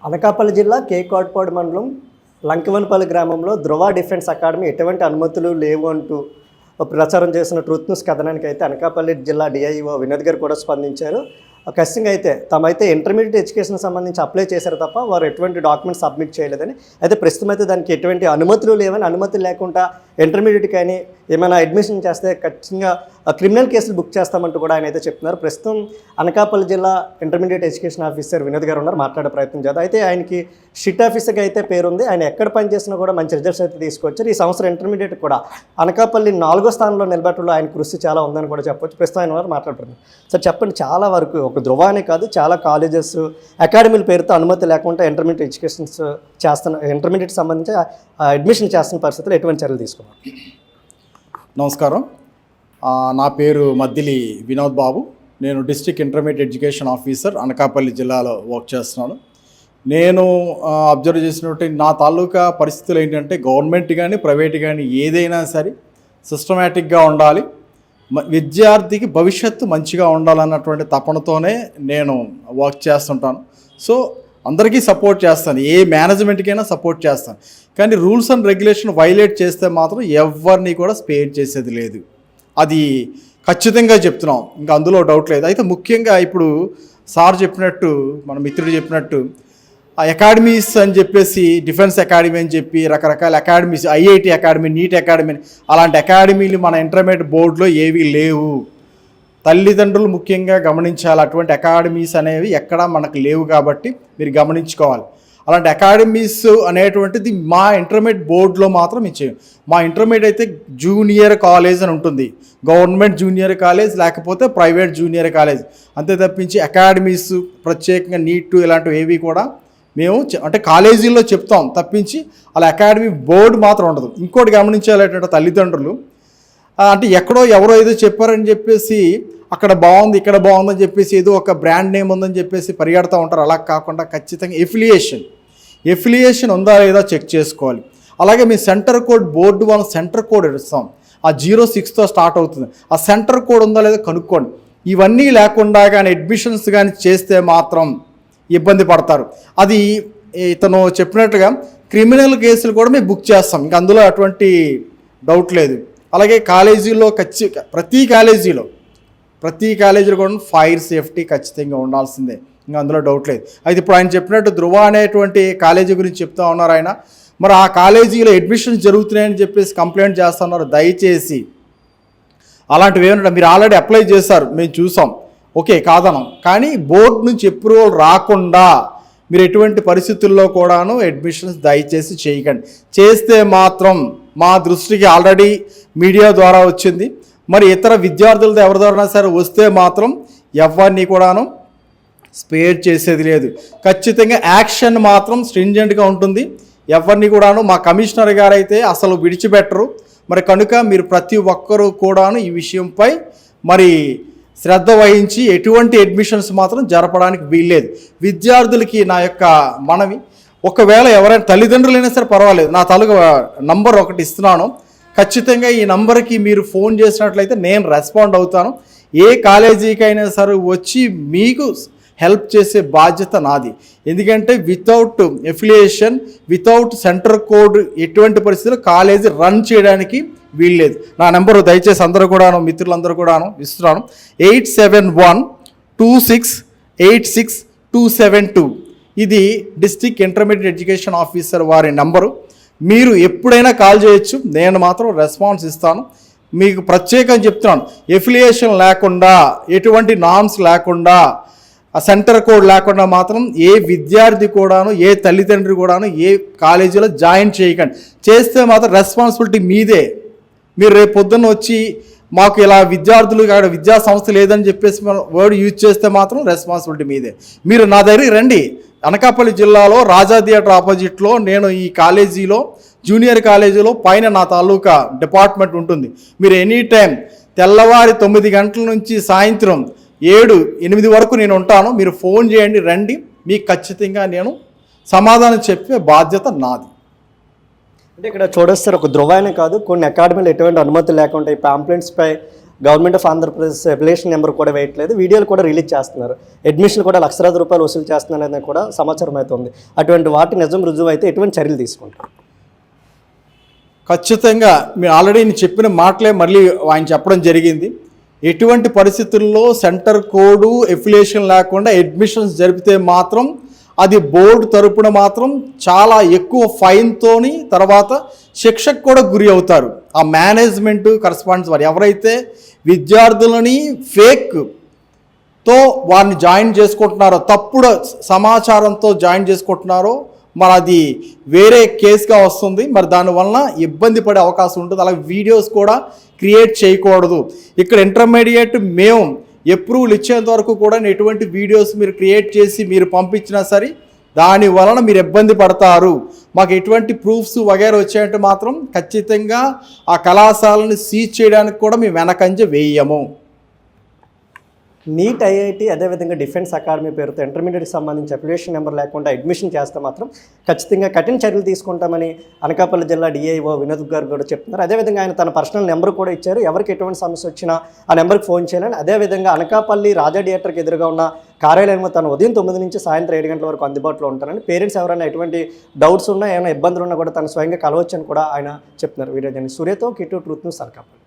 అనకాపల్లి జిల్లా కేకోట్పాడు మండలం లంకివనపల్లి గ్రామంలో ధృవ డిఫెన్స్ అకాడమీ ఎటువంటి అనుమతులు లేవు అంటూ ప్రచారం చేసిన ట్రూత్ న్యూస్ కథనానికి అయితే అనకాపల్లి జిల్లా డిఐఓ వినోద్ గారు కూడా స్పందించారు. ఖచ్చితంగా అయితే తమైతే ఇంటర్మీడియట్ ఎడ్యుకేషన్ సంబంధించి అప్లై చేశారు తప్ప వారు ఎటువంటి డాక్యుమెంట్స్ సబ్మిట్ చేయలేదని, అయితే ప్రస్తుతం అయితే దానికి ఎటువంటి అనుమతులు లేవని, అనుమతులు లేకుండా ఇంటర్మీడియట్ కానీ ఏమైనా అడ్మిషన్ చేస్తే ఖచ్చితంగా క్రిమినల్ కేసులు బుక్ చేస్తామంటూ కూడా ఆయన అయితే చెప్తున్నారు. ప్రస్తుతం అనకాపల్లి జిల్లా ఇంటర్మీడియట్ ఎడ్యుకేషన్ ఆఫీసర్ వినోద్ గారు ఉన్నారు, మాట్లాడే ప్రయత్నం చేద్దాం. అయితే ఆయనకి షిట్ ఆఫీసర్గా అయితే పేరుంది. ఆయన ఎక్కడ పనిచేసినా కూడా మంచి రిజల్ట్స్ అయితే తీసుకొచ్చారు. ఈ సంవత్సరం ఇంటర్మీడియట్ కూడా అనకాపల్లి 4వ స్థానంలో నిలబెట్టడంలో ఆయన కృషి చాలా ఉందని కూడా చెప్పొచ్చు. ప్రస్తుతం ఆయన వారు మాట్లాడుతున్నారు. సార్ చెప్పండి, చాలా వరకు ఒక ధృవ అనే కాదు, చాలా కాలేజెస్ అకాడమీల పేరుతో అనుమతి లేకుండా ఇంటర్మీడియట్ ఎడ్యుకేషన్స్ ఇంటర్మీడియట్ సంబంధించి అడ్మిషన్ చేస్తున్న పరిస్థితుల్లో ఎటువంటి చర్యలు తీసుకున్నారు? నమస్కారం, నా పేరు మద్దిలి వినోద్ బాబు. నేను district intermediate education officer Anakapalli జిల్లాలో వర్క్ చేస్తున్నాను. నేను అబ్జర్వ్ చేసినట్టు నా తాలూకా పరిస్థితులు ఏంటంటే గవర్నమెంట్ కానీ ప్రైవేట్ కానీ ఏదైనా సరే సిస్టమేటిక్గా ఉండాలి, విద్యార్థికి భవిష్యత్తు మంచిగా ఉండాలన్నటువంటి తపనతోనే నేను వర్క్ చేస్తుంటాను. సో అందరికీ సపోర్ట్ చేస్తాను, ఏ మేనేజ్మెంట్కైనా సపోర్ట్ చేస్తాను. కానీ రూల్స్ అండ్ రెగ్యులేషన్ వైలేట్ చేస్తే మాత్రం ఎవరిని కూడా స్పేర్ చేసేది లేదు, అది ఖచ్చితంగా చెప్తున్నాం, ఇంకా అందులో డౌట్ లేదు. అయితే ముఖ్యంగా ఇప్పుడు సార్ చెప్పినట్టు, మన మిత్రుడు చెప్పినట్టు అకాడమీస్ అని చెప్పేసి డిఫెన్స్ అకాడమీ అని చెప్పి రకరకాల academies, IIT academy, NEET academy, అలాంటి అకాడమీలు మన ఇంటర్మీడియట్ బోర్డులో ఏవీ లేవు. తల్లిదండ్రులు ముఖ్యంగా గమనించాలి, అటువంటి అకాడమీస్ అనేవి ఎక్కడా మనకు లేవు కాబట్టి మీరు గమనించుకోవాలి. అలాంటి అకాడమీస్ అనేటువంటిది మా ఇంటర్మీడియట్ బోర్డులో మాత్రం ఇచ్చేయం. మా ఇంటర్మీడియట్ అయితే జూనియర్ కాలేజ్ అని ఉంటుంది, గవర్నమెంట్ జూనియర్ కాలేజ్ లేకపోతే ప్రైవేట్ జూనియర్ కాలేజ్, అంతే తప్పించి అకాడమీస్ ప్రత్యేకంగా నీట్ ఇలాంటివి ఏవి కూడా మేము అంటే కాలేజీల్లో చెప్తాం తప్పించి అలా అకాడమీ బోర్డు మాత్రం ఉండదు. ఇంకోటి గమనించాలంటే తల్లిదండ్రులు అంటే ఎక్కడో ఎవరో ఏదో చెప్పారని చెప్పేసి అక్కడ బాగుంది ఇక్కడ బాగుందని చెప్పేసి ఏదో ఒక బ్రాండ్ నేమ్ ఉందని చెప్పేసి పరిగెడతా ఉంటారు. అలా కాకుండా ఖచ్చితంగా ఎఫిలియేషన్ ఉందా లేదా చెక్ చేసుకోవాలి. అలాగే మీ సెంటర్ కోడ్ బోర్డు వాళ్ళ సెంటర్ కోడ్ ఇస్తాం, ఆ 06తో స్టార్ట్ అవుతుంది, ఆ సెంటర్ కోడ్ ఉందా లేదా కనుక్కోండి. ఇవన్నీ లేకుండా కానీ అడ్మిషన్స్ కానీ చేస్తే మాత్రం ఇబ్బంది పడతారు. అది ఇతను చెప్పినట్టుగా క్రిమినల్ కేసులు కూడా మేము బుక్ చేస్తాం, ఇంకా అందులో అటువంటి డౌట్ లేదు. అలాగే కాలేజీలో ప్రతి కాలేజీలో కూడా ఫైర్ సేఫ్టీ ఖచ్చితంగా ఉండాల్సిందే, ఇంకా అందులో డౌట్ లేదు. అయితే ఇప్పుడు ఆయన చెప్పినట్టు ధృవ అనేటువంటి కాలేజీ గురించి చెప్తా ఉన్నారు ఆయన. మరి ఆ కాలేజీలో అడ్మిషన్స్ జరుగుతున్నాయని చెప్పేసి కంప్లైంట్ చేస్తున్నారు. దయచేసి అలాంటివి ఏమన్నా మీరు ఆల్రెడీ అప్లై చేశారు, మేము చూసాం, ఓకే కాదనం, కానీ బోర్డు నుంచి అప్రూవల్ రాకుండా మీరు ఎటువంటి పరిస్థితుల్లో కూడాను అడ్మిషన్స్ దయచేసి చేయకండి. చేస్తే మాత్రం మా దృష్టికి ఆల్రెడీ మీడియా ద్వారా వచ్చింది, మరి ఇతర విద్యార్థులతో ఎవరి ద్వారా సరే వస్తే మాత్రం ఎవరిని కూడాను స్పేర్ చేసేది లేదు. ఖచ్చితంగా యాక్షన్ మాత్రం స్ట్రింజెంట్గా ఉంటుంది. ఎవరిని కూడాను మా కమిషనర్ గారు అయితే అసలు విడిచిపెట్టరు. మరి కనుక మీరు ప్రతి ఒక్కరూ కూడాను ఈ విషయంపై మరి శ్రద్ధ వహించి ఎటువంటి అడ్మిషన్స్ మాత్రం జరపడానికి వీల్లేదు. విద్యార్థులకి నా యొక్క మనవి, ఒకవేళ ఎవరైనా తల్లిదండ్రులైనా సరే పర్వాలేదు, నా తాలూకా నంబర్ ఒకటి ఇస్తున్నాను, ఖచ్చితంగా ఈ నంబర్కి మీరు ఫోన్ చేసినట్లయితే నేను రెస్పాండ్ అవుతాను. ఏ కాలేజీకైనా సరే వచ్చి మీకు హెల్ప్ చేసే బాధ్యత నాది. ఎందుకంటే without affiliation, without centre code ఎటువంటి పరిస్థితుల్లో కాలేజీ రన్ చేయడానికి వీల్లేదు. నా నెంబరు దయచేసి అందరూ కూడాను, మిత్రులందరూ కూడాను ఇస్తున్నాను, 8712686272. ఇది డిస్ట్రిక్ట్ ఇంటర్మీడియట్ ఎడ్యుకేషన్ ఆఫీసర్ వారి నంబరు. మీరు ఎప్పుడైనా కాల్ చేయొచ్చు, నేను మాత్రం రెస్పాన్స్ ఇస్తాను. మీకు ప్రత్యేకంగా చెప్తున్నాను, ఎఫిలియేషన్ లేకుండా, ఎటువంటి నామ్స్ లేకుండా, ఆ సెంటర్ కోడ్ లేకుండా మాత్రం ఏ విద్యార్థి కూడాను, ఏ తల్లిదండ్రి కూడాను ఏ కాలేజీలో జాయిన్ చేయకండి. చేస్తే మాత్రం రెస్పాన్సిబిలిటీ మీదే. మీరు రేపు పొద్దున్న వచ్చి మాకు ఇలా విద్యార్థులు విద్యా సంస్థ లేదని చెప్పేసి వర్డ్ యూజ్ చేస్తే మాత్రం రెస్పాన్సిబిలిటీ మీదే. మీరు నా దగ్గరికి రండి, అనకాపల్లి జిల్లాలో రాజా థియేటర్ ఆపోజిట్లో నేను ఈ కాలేజీలో జూనియర్ కాలేజీలో పైన నా తాలూకా డిపార్ట్మెంట్ ఉంటుంది. మీరు ఎనీ టైం తెల్లవారి 9 గంటల నుంచి సాయంత్రం 7-8 వరకు నేను ఉంటాను. మీరు ఫోన్ చేయండి, రండి, మీకు ఖచ్చితంగా నేను సమాధానం చెప్పే బాధ్యత నాది. అంటే ఇక్కడ చూడొస్తారు, ఒక ధృవ అనే కాదు, కొన్ని అకాడమీలు ఎటువంటి అనుమతి లేకుండా ఈ పాంప్లెంట్స్పై government of Andhra Pradesh application number కూడా వేయట్లేదు, వీడియోలు కూడా రిలీజ్ చేస్తున్నారు, అడ్మిషన్ కూడా ₹1,00,000 వసూలు చేస్తున్నారని కూడా సమాచారం అయితే ఉంది. అటువంటి వాటి నిజం రుజువు అయితే ఎటువంటి చర్యలు తీసుకుంటారు? ఖచ్చితంగా మీరు ఆల్రెడీ నేను చెప్పిన మాటలే మళ్ళీ ఆయన చెప్పడం జరిగింది. ఎటువంటి పరిస్థితుల్లో సెంటర్ కోడ్ ఎఫిలియేషన్ లేకుండా అడ్మిషన్స్ జరిపితే మాత్రం అది బోర్డు తరపున మాత్రం చాలా ఎక్కువ ఫైన్తోని తర్వాత శిక్షకు కూడా గురి అవుతారు. ఆ మేనేజ్మెంట్ కరస్పాండెన్స్ వారు ఎవరైతే విద్యార్థులని ఫేక్తో వారిని జాయిన్ చేసుకుంటున్నారో, తప్పుడు సమాచారంతో జాయిన్ చేసుకుంటున్నారో మరి అది వేరే కేసుగా వస్తుంది. మరి దానివలన ఇబ్బంది పడే అవకాశం ఉంటుంది. అలాగే వీడియోస్ కూడా క్రియేట్ చేయకూడదు. ఇక్కడ ఇంటర్మీడియట్ మేము అప్రూవల్ ఇచ్చేంత వరకు కూడా ఎటువంటి వీడియోస్ మీరు క్రియేట్ చేసి మీరు పంపించినా సరే దాని వలన మీరు ఇబ్బంది పడతారు. మాకు ఎటువంటి ప్రూఫ్స్ వగైరా వచ్చాయంటే మాత్రం ఖచ్చితంగా ఆ కళాశాలను సీజ్ చేయడానికి కూడా మేము వెనకంజ వేయము. నీట్, ఐఐటి, అదేవిధంగా డిఫెన్స్ అకాడమీ పేరుతో ఇంటర్మీడియట్కి సంబంధించి అప్లికేషన్ నెంబర్ లేకుండా అడ్మిషన్ చేస్తే మాత్రం ఖచ్చితంగా కఠిన చర్యలు తీసుకుంటామని అనకాపల్లి జిల్లా డిఐఓ వినోద్ గారు కూడా చెప్తున్నారు. అదేవిధంగా ఆయన తన పర్సనల్ నెంబర్ కూడా ఇచ్చారు, ఎవరికి ఎటువంటి సమస్య వచ్చినా ఆ నెంబర్కి ఫోన్ చేయాలని. అదేవిధంగా అనకాపల్లి రాజా థియేటర్కి ఎదురుగా ఉన్న కార్యాలయంలో తను ఉదయం 9 నుంచి సాయంత్రం 7 గంటల వరకు అందుబాటులో ఉంటారని, పేరెంట్స్ ఎవరైనా ఎటువంటి డౌట్స్ ఉన్నా, ఏమైనా ఇబ్బందులు ఉన్నా కూడా తను స్వయంగా కలవచ్చని కూడా ఆయన చెప్తున్నారు. వీడియో జర్నలిస్ట్ సూర్యతో కిటు, ట్రూత్ న్యూస్, అనకాపల్లి.